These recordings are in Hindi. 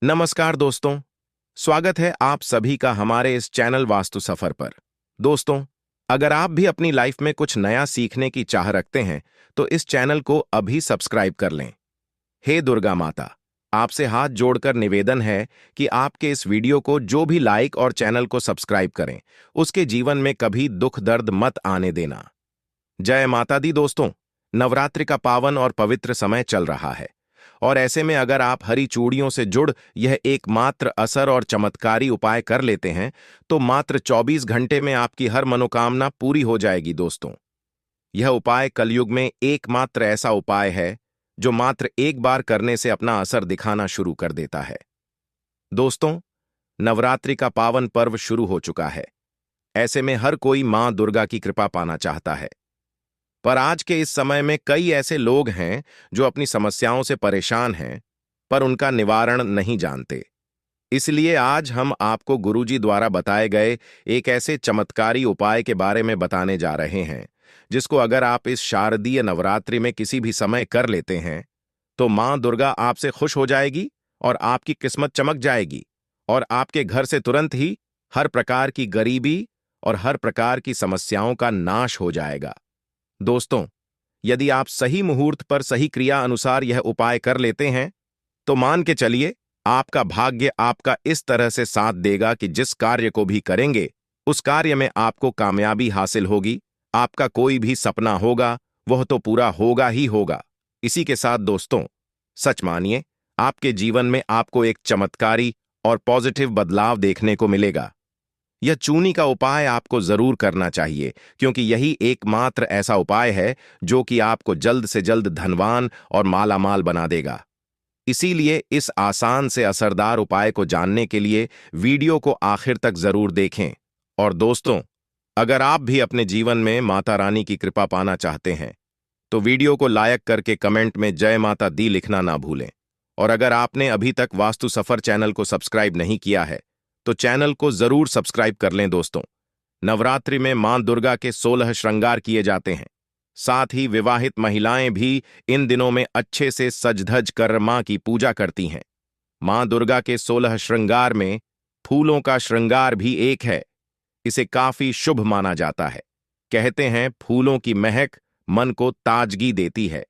नमस्कार दोस्तों। स्वागत है आप सभी का हमारे इस चैनल वास्तु सफर पर। दोस्तों, अगर आप भी अपनी लाइफ में कुछ नया सीखने की चाह रखते हैं तो इस चैनल को अभी सब्सक्राइब कर लें। हे दुर्गा माता, आपसे हाथ जोड़कर निवेदन है कि आपके इस वीडियो को जो भी लाइक और चैनल को सब्सक्राइब करें, उसके जीवन में कभी दुख दर्द मत आने देना। जय माता दी दोस्तों। नवरात्रि का पावन और पवित्र समय चल रहा है और ऐसे में अगर आप हरी चूड़ियों से जुड़ यह एकमात्र असर और चमत्कारी उपाय कर लेते हैं तो मात्र 24 घंटे में आपकी हर मनोकामना पूरी हो जाएगी। दोस्तों, यह उपाय कलयुग में एकमात्र ऐसा उपाय है जो मात्र एक बार करने से अपना असर दिखाना शुरू कर देता है। दोस्तों, नवरात्रि का पावन पर्व शुरू हो चुका है। ऐसे में हर कोई मां दुर्गा की कृपा पाना चाहता है, पर आज के इस समय में कई ऐसे लोग हैं जो अपनी समस्याओं से परेशान हैं पर उनका निवारण नहीं जानते। इसलिए आज हम आपको गुरुजी द्वारा बताए गए एक ऐसे चमत्कारी उपाय के बारे में बताने जा रहे हैं जिसको अगर आप इस शारदीय नवरात्रि में किसी भी समय कर लेते हैं तो मां दुर्गा आपसे खुश हो जाएगी और आपकी किस्मत चमक जाएगी और आपके घर से तुरंत ही हर प्रकार की गरीबी और हर प्रकार की समस्याओं का नाश हो जाएगा। दोस्तों, यदि आप सही मुहूर्त पर सही क्रिया अनुसार यह उपाय कर लेते हैं तो मान के चलिए आपका भाग्य आपका इस तरह से साथ देगा कि जिस कार्य को भी करेंगे उस कार्य में आपको कामयाबी हासिल होगी। आपका कोई भी सपना होगा वह तो पूरा होगा ही होगा। इसी के साथ दोस्तों, सच मानिए आपके जीवन में आपको एक चमत्कारी और पॉजिटिव बदलाव देखने को मिलेगा। यह चूनी का उपाय आपको जरूर करना चाहिए क्योंकि यही एकमात्र ऐसा उपाय है जो कि आपको जल्द से जल्द धनवान और मालामाल बना देगा। इसीलिए इस आसान से असरदार उपाय को जानने के लिए वीडियो को आखिर तक जरूर देखें। और दोस्तों, अगर आप भी अपने जीवन में माता रानी की कृपा पाना चाहते हैं तो वीडियो को लाइक करके कमेंट में जय माता दी लिखना ना भूलें। और अगर आपने अभी तक वास्तु सफर चैनल को सब्सक्राइब नहीं किया है तो चैनल को जरूर सब्सक्राइब कर लें। दोस्तों, नवरात्रि में मां दुर्गा के 16 श्रृंगार किए जाते हैं। साथ ही विवाहित महिलाएं भी इन दिनों में अच्छे से सज धज कर मां की पूजा करती हैं। मां दुर्गा के 16 श्रृंगार में फूलों का श्रृंगार भी एक है। इसे काफी शुभ माना जाता है। कहते हैं फूलों की महक मन को ताजगी देती है,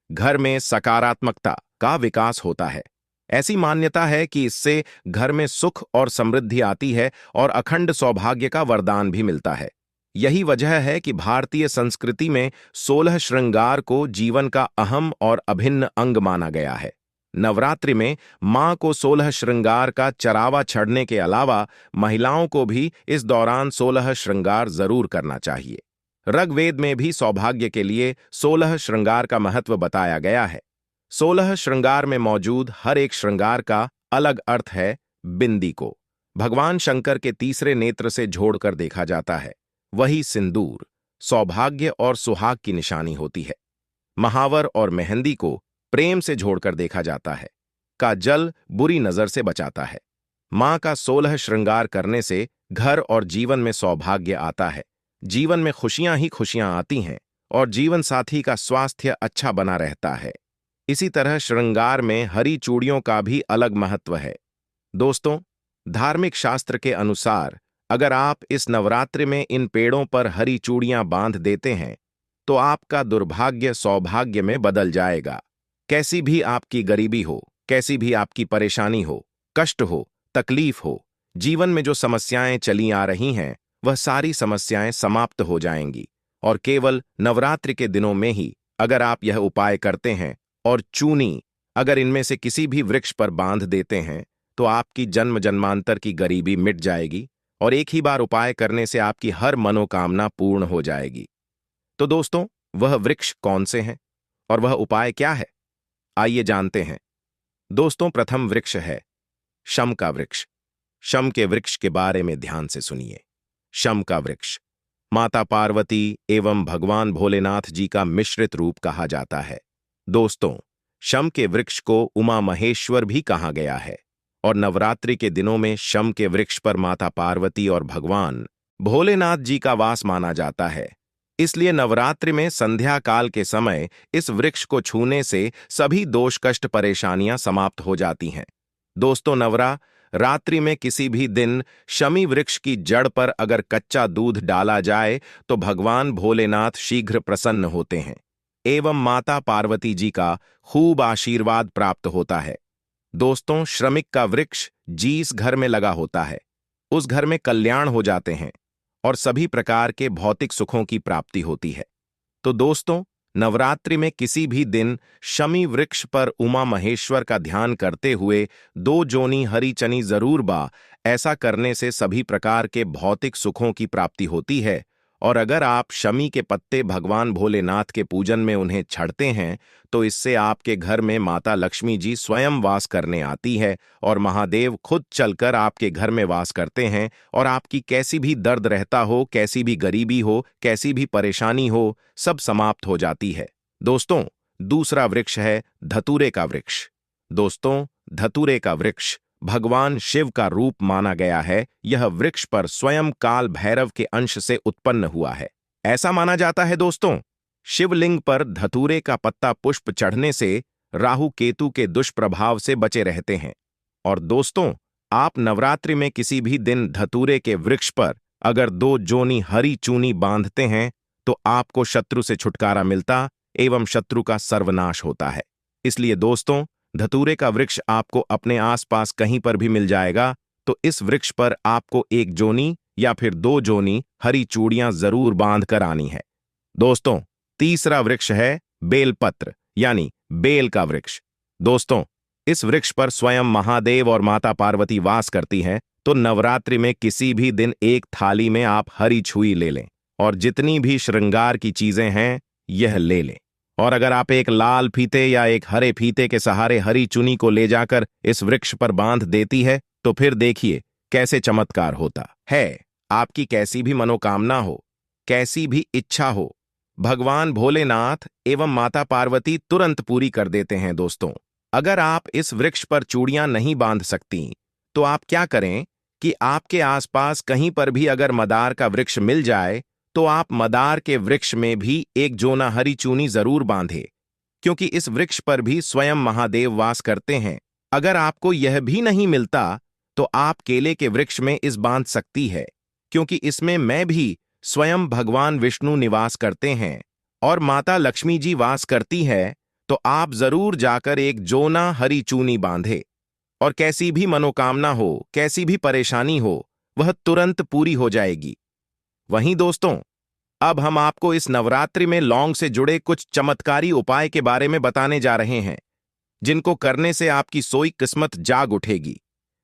घर में सकारात्मकता का विकास होता है। ऐसी मान्यता है कि इससे घर में सुख और समृद्धि आती है और अखंड सौभाग्य का वरदान भी मिलता है। यही वजह है कि भारतीय संस्कृति में 16 श्रृंगार को जीवन का अहम और अभिन्न अंग माना गया है। नवरात्रि में मां को 16 श्रृंगार का चरावा चढ़ने के अलावा महिलाओं को भी इस दौरान 16 श्रृंगार जरूर करना चाहिए। ऋग्वेद में भी सौभाग्य के लिए 16 श्रृंगार का महत्व बताया गया है। 16 श्रृंगार में मौजूद हर एक श्रृंगार का अलग अर्थ है। बिंदी को भगवान शंकर के तीसरे नेत्र से जोड़कर देखा जाता है। वही सिंदूर सौभाग्य और सुहाग की निशानी होती है। महावर और मेहंदी को प्रेम से जोड़कर देखा जाता है। का जल बुरी नजर से बचाता है। मां का 16 श्रृंगार करने से घर और जीवन में सौभाग्य आता है। जीवन में खुशियां ही खुशियां आती हैं और जीवन साथी का स्वास्थ्य अच्छा बना रहता है। इसी तरह श्रृंगार में हरी चूड़ियों का भी अलग महत्व है। दोस्तों, धार्मिक शास्त्र के अनुसार अगर आप इस नवरात्रि में इन पेड़ों पर हरी चूड़ियां बांध देते हैं तो आपका दुर्भाग्य सौभाग्य में बदल जाएगा। कैसी भी आपकी गरीबी हो, कैसी भी आपकी परेशानी हो, कष्ट हो, तकलीफ हो, जीवन में जो समस्याएं चली आ रही हैं वह सारी समस्याएं समाप्त हो जाएंगी। और केवल नवरात्रि के दिनों में ही अगर आप यह उपाय करते हैं और चूनी अगर इनमें से किसी भी वृक्ष पर बांध देते हैं तो आपकी जन्म जन्मांतर की गरीबी मिट जाएगी और एक ही बार उपाय करने से आपकी हर मनोकामना पूर्ण हो जाएगी। तो दोस्तों, वह वृक्ष कौन से हैं और वह उपाय क्या है, आइए जानते हैं। दोस्तों, प्रथम वृक्ष है शम का वृक्ष। शम के वृक्ष के बारे में ध्यान से सुनिए। शम का वृक्ष माता पार्वती एवं भगवान भोलेनाथ जी का मिश्रित रूप कहा जाता है। दोस्तों, शम के वृक्ष को उमा महेश्वर भी कहा गया है और नवरात्रि के दिनों में शम के वृक्ष पर माता पार्वती और भगवान भोलेनाथ जी का वास माना जाता है। इसलिए नवरात्रि में संध्या काल के समय इस वृक्ष को छूने से सभी दोष कष्ट परेशानियां समाप्त हो जाती हैं। दोस्तों, रात्रि में किसी भी दिन शमी वृक्ष की जड़ पर अगर कच्चा दूध डाला जाए तो भगवान भोलेनाथ शीघ्र प्रसन्न होते हैं एवं माता पार्वती जी का खूब आशीर्वाद प्राप्त होता है। दोस्तों, श्रमिक का वृक्ष जिस घर में लगा होता है उस घर में कल्याण हो जाते हैं और सभी प्रकार के भौतिक सुखों की प्राप्ति होती है। तो दोस्तों, नवरात्रि में किसी भी दिन शमी वृक्ष पर उमा महेश्वर का ध्यान करते हुए 2 जोनी हरी चनी जरूर बा। ऐसा करने से सभी प्रकार के भौतिक सुखों की प्राप्ति होती है। और अगर आप शमी के पत्ते भगवान भोलेनाथ के पूजन में उन्हें छड़ते हैं तो इससे आपके घर में माता लक्ष्मी जी स्वयं वास करने आती है और महादेव खुद चलकर आपके घर में वास करते हैं और आपकी कैसी भी दर्द रहता हो, कैसी भी गरीबी हो, कैसी भी परेशानी हो, सब समाप्त हो जाती है। दोस्तों, दूसरा वृक्ष है धतूरे का वृक्ष। दोस्तों, धतूरे का वृक्ष भगवान शिव का रूप माना गया है। यह वृक्ष पर स्वयं काल भैरव के अंश से उत्पन्न हुआ है। ऐसा माना जाता है दोस्तों, शिवलिंग पर धतूरे का पत्ता पुष्प चढ़ने से राहु केतु के दुष्प्रभाव से बचे रहते हैं। और दोस्तों, आप नवरात्रि में किसी भी दिन धतूरे के वृक्ष पर अगर 2 जोनी हरी चूनी बांधते हैं तो आपको शत्रु से छुटकारा मिलता एवं शत्रु का सर्वनाश होता है। इसलिए दोस्तों, धतूरे का वृक्ष आपको अपने आसपास कहीं पर भी मिल जाएगा तो इस वृक्ष पर आपको 1 जोनी या फिर 2 जोनी हरी चूड़ियां जरूर बांध कर आनी है। दोस्तों, तीसरा वृक्ष है बेलपत्र यानी बेल का वृक्ष। दोस्तों, इस वृक्ष पर स्वयं महादेव और माता पार्वती वास करती हैं। तो नवरात्रि में किसी भी दिन एक थाली में आप हरी छुई ले लें और जितनी भी श्रृंगार की चीजें हैं यह ले लें। और अगर आप एक लाल फीते या एक हरे फीते के सहारे हरी चुनी को ले जाकर इस वृक्ष पर बांध देती है तो फिर देखिए कैसे चमत्कार होता है। आपकी कैसी भी मनोकामना हो, कैसी भी इच्छा हो, भगवान भोलेनाथ एवं माता पार्वती तुरंत पूरी कर देते हैं। दोस्तों, अगर आप इस वृक्ष पर चूड़ियां नहीं बांध सकती तो आप क्या करें कि आपके आसपास कहीं पर भी अगर मदार का वृक्ष मिल जाए तो आप मदार के वृक्ष में भी 1 जोना हरी चूनी जरूर बांधे, क्योंकि इस वृक्ष पर भी स्वयं महादेव वास करते हैं। अगर आपको यह भी नहीं मिलता तो आप केले के वृक्ष में इस बांध सकती है, क्योंकि इसमें मैं भी स्वयं भगवान विष्णु निवास करते हैं और माता लक्ष्मी जी वास करती है। तो आप जरूर जाकर 1 जोना हरी चूनी बांधे और कैसी भी मनोकामना हो, कैसी भी परेशानी हो, वह तुरंत पूरी हो जाएगी। वहीं दोस्तों, अब हम आपको इस नवरात्रि में लौंग से जुड़े कुछ चमत्कारी उपाय के बारे में बताने जा रहे हैं, जिनको करने से आपकी सोई किस्मत जाग उठेगी।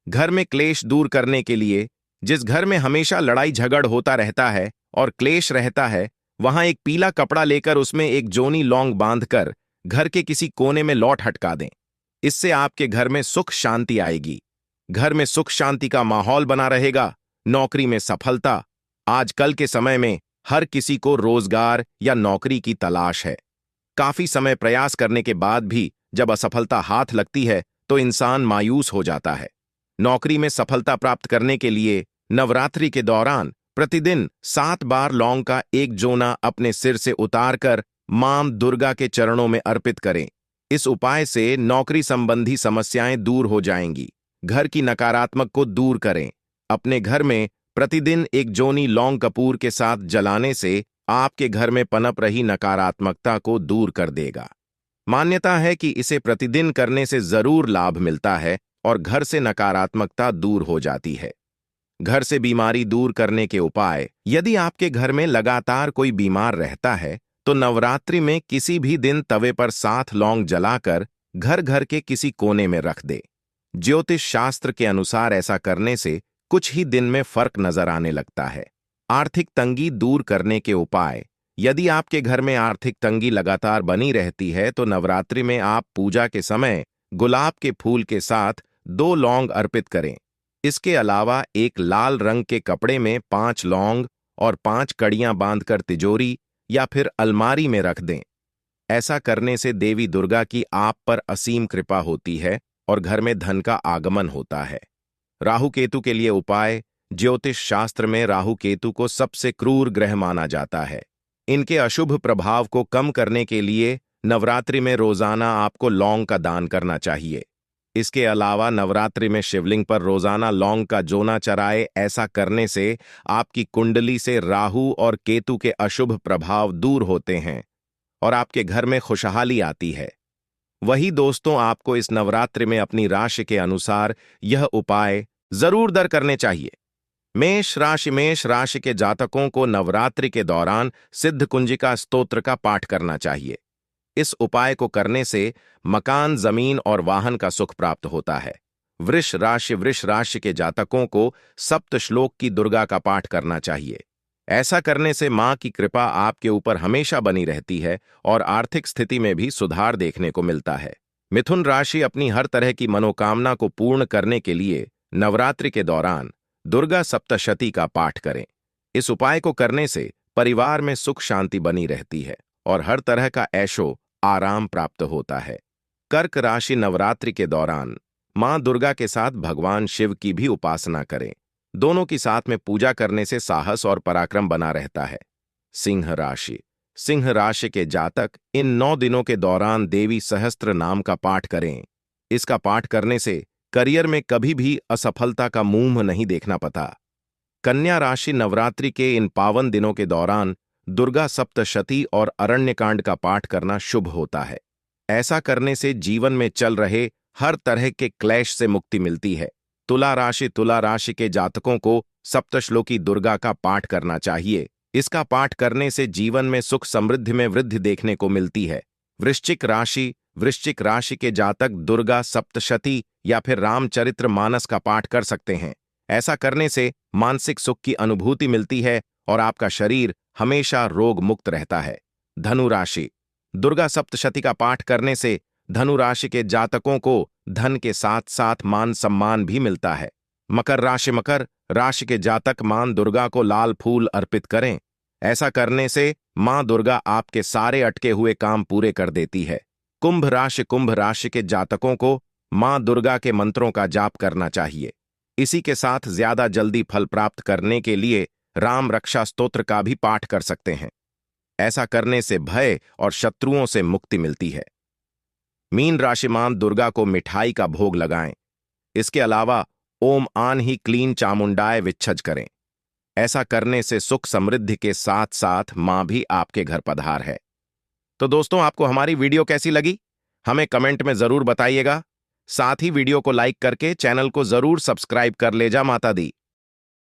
घर में क्लेश दूर करने के लिए, जिस घर में हमेशा लड़ाई झगड़ होता रहता है और क्लेश रहता है, वहां एक पीला कपड़ा लेकर उसमें 1 जोनी लौंग बांधकर घर के किसी कोने में लौट हटका दें। इससे आपके घर में सुख शांति आएगी। घर में सुख शांति का माहौल बना रहेगा। नौकरी में सफलता। आजकल के समय में हर किसी को रोजगार या नौकरी की तलाश है। काफी समय प्रयास करने के बाद भी जब असफलता हाथ लगती है तो इंसान मायूस हो जाता है। नौकरी में सफलता प्राप्त करने के लिए नवरात्रि के दौरान प्रतिदिन 7 बार लौंग का 1 जोना अपने सिर से उतारकर मां दुर्गा के चरणों में अर्पित करें। इस उपाय से नौकरी संबंधी समस्याएं दूर हो जाएंगी। घर की नकारात्मक को दूर करें। अपने घर में प्रतिदिन 1 जोनी लौंग कपूर के साथ जलाने से आपके घर में पनप रही नकारात्मकता को दूर कर देगा। मान्यता है कि इसे प्रतिदिन करने से जरूर लाभ मिलता है और घर से नकारात्मकता दूर हो जाती है। घर से बीमारी दूर करने के उपाय। यदि आपके घर में लगातार कोई बीमार रहता है तो नवरात्रि में किसी भी दिन तवे पर 7 लौंग जलाकर घर घर के किसी कोने में रख दे। ज्योतिष शास्त्र के अनुसार ऐसा करने से कुछ ही दिन में फर्क नजर आने लगता है। आर्थिक तंगी दूर करने के उपाय। यदि आपके घर में आर्थिक तंगी लगातार बनी रहती है तो नवरात्रि में आप पूजा के समय गुलाब के फूल के साथ 2 लौंग अर्पित करें। इसके अलावा एक लाल रंग के कपड़े में 5 लौंग और 5 कड़ियां बांधकर तिजोरी या फिर अलमारी में रख दें। ऐसा करने से देवी दुर्गा की आप पर असीम कृपा होती है और घर में धन का आगमन होता है। राहु केतु के लिए उपाय। ज्योतिष शास्त्र में राहु केतु को सबसे क्रूर ग्रह माना जाता है। इनके अशुभ प्रभाव को कम करने के लिए नवरात्रि में रोजाना आपको लौंग का दान करना चाहिए। इसके अलावा नवरात्रि में शिवलिंग पर रोजाना लौंग का जोना चढ़ाए। ऐसा करने से आपकी कुंडली से राहु और केतु के अशुभ प्रभाव दूर होते हैं और आपके घर में खुशहाली आती है। वही दोस्तों, आपको इस नवरात्रि में अपनी राशि के अनुसार यह उपाय जरूर दर करने चाहिए। मेष राशि के जातकों को नवरात्रि के दौरान सिद्ध कुंजिका स्तोत्र का पाठ करना चाहिए। इस उपाय को करने से मकान, जमीन और वाहन का सुख प्राप्त होता है। वृष राशि के जातकों को सप्त श्लोक की दुर्गा का पाठ करना चाहिए। ऐसा करने से मां की कृपा आपके ऊपर हमेशा बनी रहती है और आर्थिक स्थिति में भी सुधार देखने को मिलता है। मिथुन राशि अपनी हर तरह की मनोकामना को पूर्ण करने के लिए नवरात्रि के दौरान दुर्गा सप्तशती का पाठ करें। इस उपाय को करने से परिवार में सुख शांति बनी रहती है और हर तरह का ऐशो आराम प्राप्त होता है। कर्क राशि नवरात्रि के दौरान मां दुर्गा के साथ भगवान शिव की भी उपासना करें। दोनों की साथ में पूजा करने से साहस और पराक्रम बना रहता है। सिंह राशि के जातक इन 9 दिनों के दौरान देवी सहस्त्र नाम का पाठ करें। इसका पाठ करने से करियर में कभी भी असफलता का मुंह नहीं देखना पता। कन्या राशि नवरात्रि के इन पावन दिनों के दौरान दुर्गा सप्तशती और अरण्यकांड का पाठ करना शुभ होता है। ऐसा करने से जीवन में चल रहे हर तरह के क्लेश से मुक्ति मिलती है। तुला राशि के जातकों को सप्तश्लोकी दुर्गा का पाठ करना चाहिए। इसका पाठ करने से जीवन में सुख समृद्धि में वृद्धि देखने को मिलती है। वृश्चिक राशि के जातक दुर्गा सप्तशती या फिर रामचरित्र मानस का पाठ कर सकते हैं। ऐसा करने से मानसिक सुख की अनुभूति मिलती है और आपका शरीर हमेशा रोग मुक्त रहता है। धनु राशि दुर्गा सप्तशती का पाठ करने से धनु राशि के जातकों को धन के साथ साथ मान सम्मान भी मिलता है। मकर राशि के जातक मां दुर्गा को लाल फूल अर्पित करें। ऐसा करने से मां दुर्गा आपके सारे अटके हुए काम पूरे कर देती है। कुंभ राशि के जातकों को मां दुर्गा के मंत्रों का जाप करना चाहिए। इसी के साथ ज्यादा जल्दी फल प्राप्त करने के लिए राम रक्षा स्तोत्र का भी पाठ कर सकते हैं। ऐसा करने से भय और शत्रुओं से मुक्ति मिलती है। मीन राशि मां दुर्गा को मिठाई का भोग लगाएं। इसके अलावा ओम आन ही क्लीन चामुंडाय विच्छज करें। ऐसा करने से सुख समृद्धि के साथ साथ मां भी आपके घर पधार है। तो दोस्तों, आपको हमारी वीडियो कैसी लगी हमें कमेंट में जरूर बताइएगा। साथ ही वीडियो को लाइक करके चैनल को जरूर सब्सक्राइब कर ले जा माता दी।